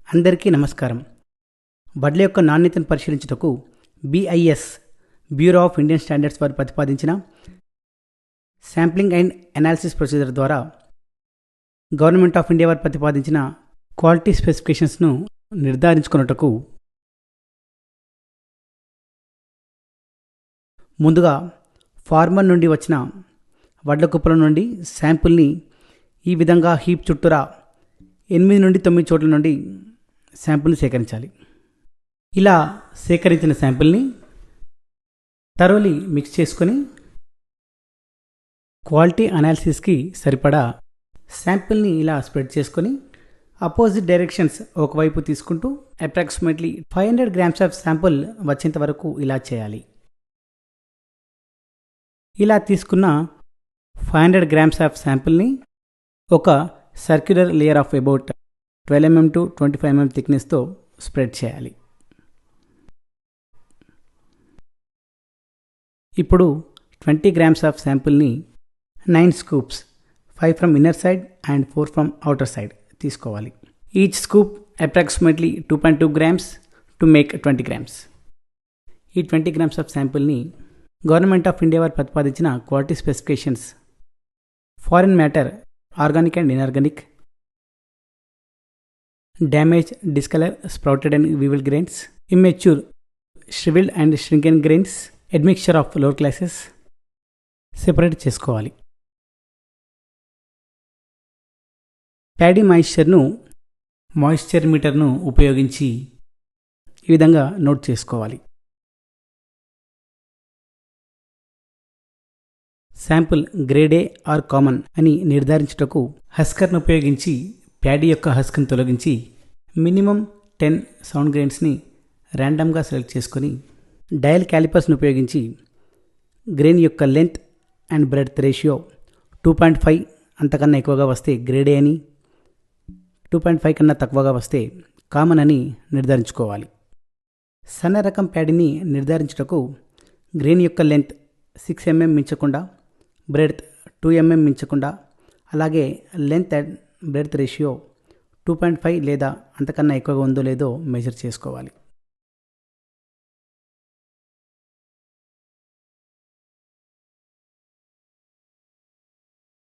అందరికీ నమస్కారం. వడ్ల యొక్క నాణ్యతను పరిశీలించుటకు BIS bureau of Indian standards వారు ప్రతిపాదించిన శాంప్లింగ్ అండ్ అనాలిసిస్ ప్రొసీజర్ ద్వారా గవర్నమెంట్ ఆఫ్ ఇండియా వారు ప్రతిపాదించిన క్వాలిటీ స్పెసిఫికేషన్స్ను నిర్ధారించుకొనుటకు ముందుగా ఫార్మర్ నుండి వచ్చిన వడ్ల కుప్పల నుండి శాంపుల్ని ఈ విధంగా హీప్ చుట్టూరా 8 నుండి 9 చోట్ల నుండి శాంపుల్ని సేకరించాలి. ఇలా సేకరించిన శాంపుల్ని థరోలీ మిక్స్ చేసుకొని క్వాలిటీ అనాలిసిస్కి సరిపడా శాంపుల్ని ఇలా స్ప్రెడ్ చేసుకొని అపోజిట్ డైరెక్షన్స్ ఒకవైపు తీసుకుంటూ అప్రాక్సిమేట్లీ 500 grams ఆఫ్ శాంపుల్ వచ్చేంత వరకు ఇలా చేయాలి. ఇలా తీసుకున్న 500 grams ఆఫ్ శాంపుల్ని ఒక circular layer of about 12 mm to 25 mm థిక్నెస్తో స్ప్రెడ్ చేయాలి. ఇప్పుడు 20 grams ఆఫ్ శాంపుల్ని 9 scoops, 5 from inner side and 4 from outer side తీసుకోవాలి. Each scoop approximately 2.2 grams to make 20 grams. ఈ 20 grams ఆఫ్ శాంపుల్ని గవర్నమెంట్ ఆఫ్ ఇండియా వారు ప్రతిపాదించిన quality specifications foreign matter, organic and inorganic, damage, discolour, sprouted and weevil grains, immature, shrivelled and shrunken grains, అడ్మిక్చర్ of lower classes separate చేసుకోవాలి. Paddy moisture మీటర్ను ఉపయోగించి ఈ విధంగా note చేసుకోవాలి. Sample grade A or common అని నిర్ధారించుటకు హస్కర్ను ఉపయోగించి ప్యాడీ యొక్క హస్క్ను తొలగించి మినిమం 10 సౌండ్ గ్రెయిన్స్ని ర్యాండమ్గా సెలెక్ట్ చేసుకొని డయల్ క్యాలిపర్స్ని ఉపయోగించి గ్రెయిన్ యొక్క లెంత్ అండ్ బ్రెడ్త్ రేషియో 2.5 అంతకన్నా ఎక్కువగా వస్తే గ్రేడ్ ఏ అని, 2.5 కన్నా తక్కువగా వస్తే కామన్ అని నిర్ధారించుకోవాలి. సన్న రకం ప్యాడీని నిర్ధారించుటకు గ్రెయిన్ యొక్క లెంత్ 6 mm మించకుండా, బ్రెడ్త్ 2 mm మించకుండా, అలాగే లెంత్ అండ్ బ్రెడ్త్ రేషియో 2.5 లేదా అంతకన్నా ఎక్కువగా ఉందో లేదో మెజర్ చేసుకోవాలి.